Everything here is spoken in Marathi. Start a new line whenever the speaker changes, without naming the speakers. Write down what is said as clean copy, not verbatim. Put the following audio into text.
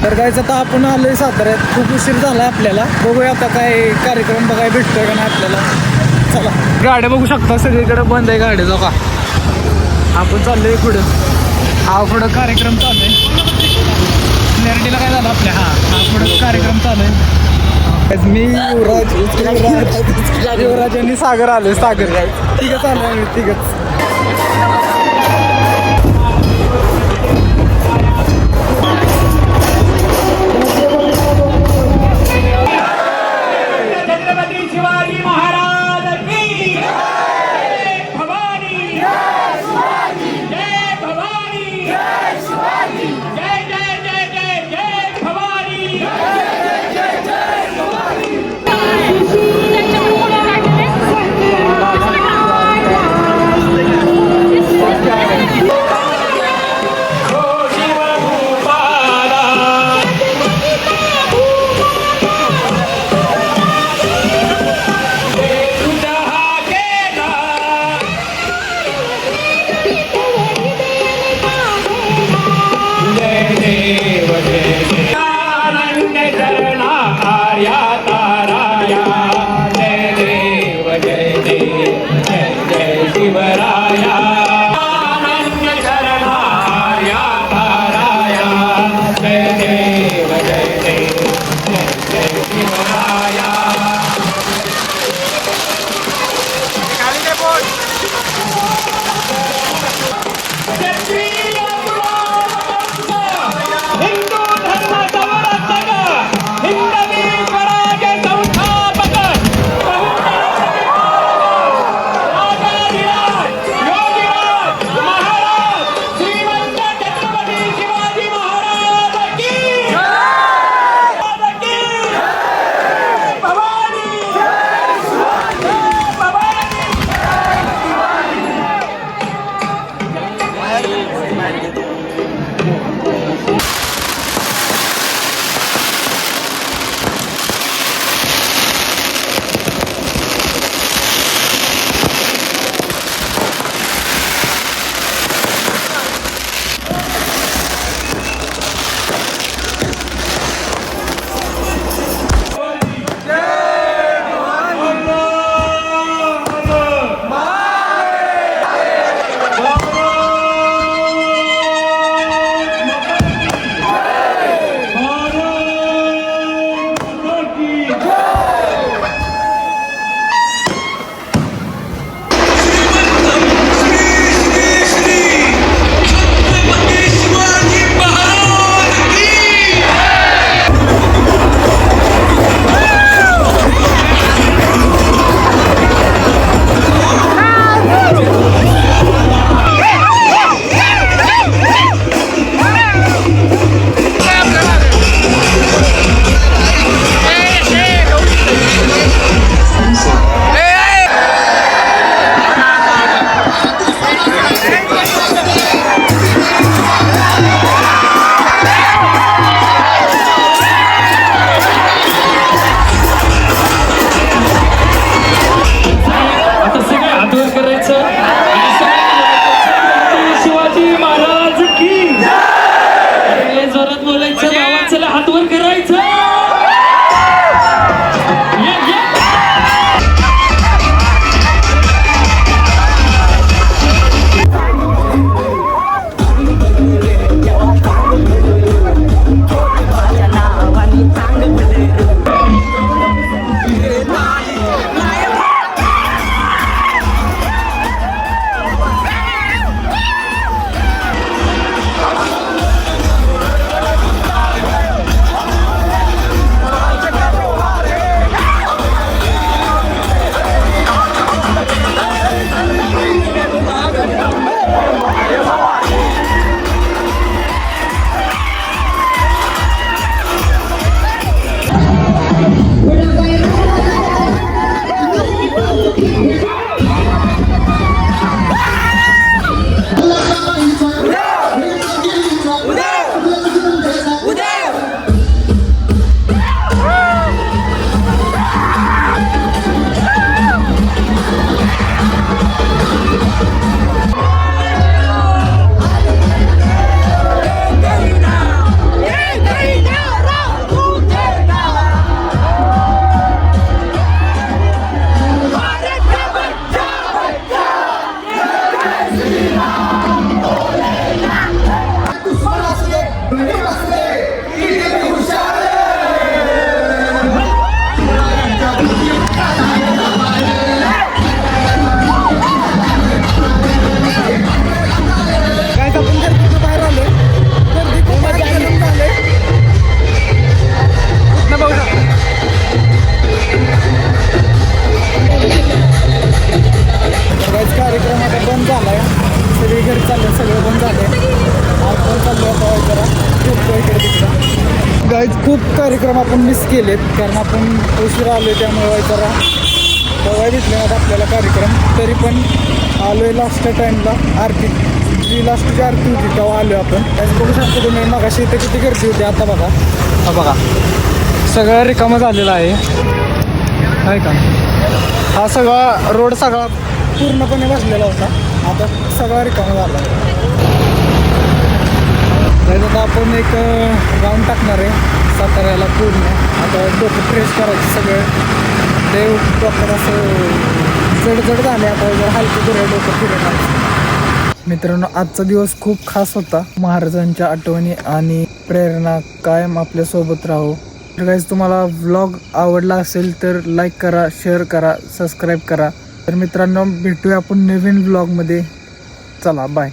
तर जायचं आता आपण आलोय साताऱ्यात, खूप उशीर झाला आपल्याला. बघूया आता काय कार्यक्रम बघायला भेटतोय का नाही आपल्याला. चला, गाड्या बघू शकता सगळीकडे बंद आहे गाड्या. जाऊ का आपण चाललोय पुढं. हा पुढं कार्यक्रम चालू आहे. क्लॅरिटीला काय झालं आपल्या. हा पुढं कार्यक्रम चालू आहे. मी युवराज आणि सागर आलोय. सागर तिघच आलोय आम्ही तिघच. कार्यक्रम आपण मिस केलेत कारण आपण उशिरा आलो त्यामुळे जरा बघायला भेटले नाहीत आपल्याला कार्यक्रम. तरी पण आलो आहे लास्ट टाईमला. आरती जी लास्टची आरती होती तेव्हा आलो आपण. त्याच बघू शकतो तुम्ही मगाशी इथे किती गर्दी होती. आता बघा हा बघा सगळं रिकामं झालेलं आहे का. हा सगळा रोड सगळा पूर्णपणे बसलेला होता. आता सगळा रिकामा झाला. तर आता आपण एक राऊंड टाकणार आहे साताऱ्याला पूर्ण. आता डोकं फ्रेश करायचं सगळं. देव डॉक्टर असं जड झाले. आता जर हलकं करूया डोकं फिरणार. मित्रांनो आजचा दिवस खूप खास होता. महाराजांच्या आठवणी आणि प्रेरणा कायम आपल्यासोबत राहो. तर गाईज तुम्हाला व्लॉग आवडला असेल तर लाईक करा, शेअर करा, सबस्क्राईब करा. तर मित्रांनो भेटूया आपण नवीन व्लॉगमध्ये. चला बाय.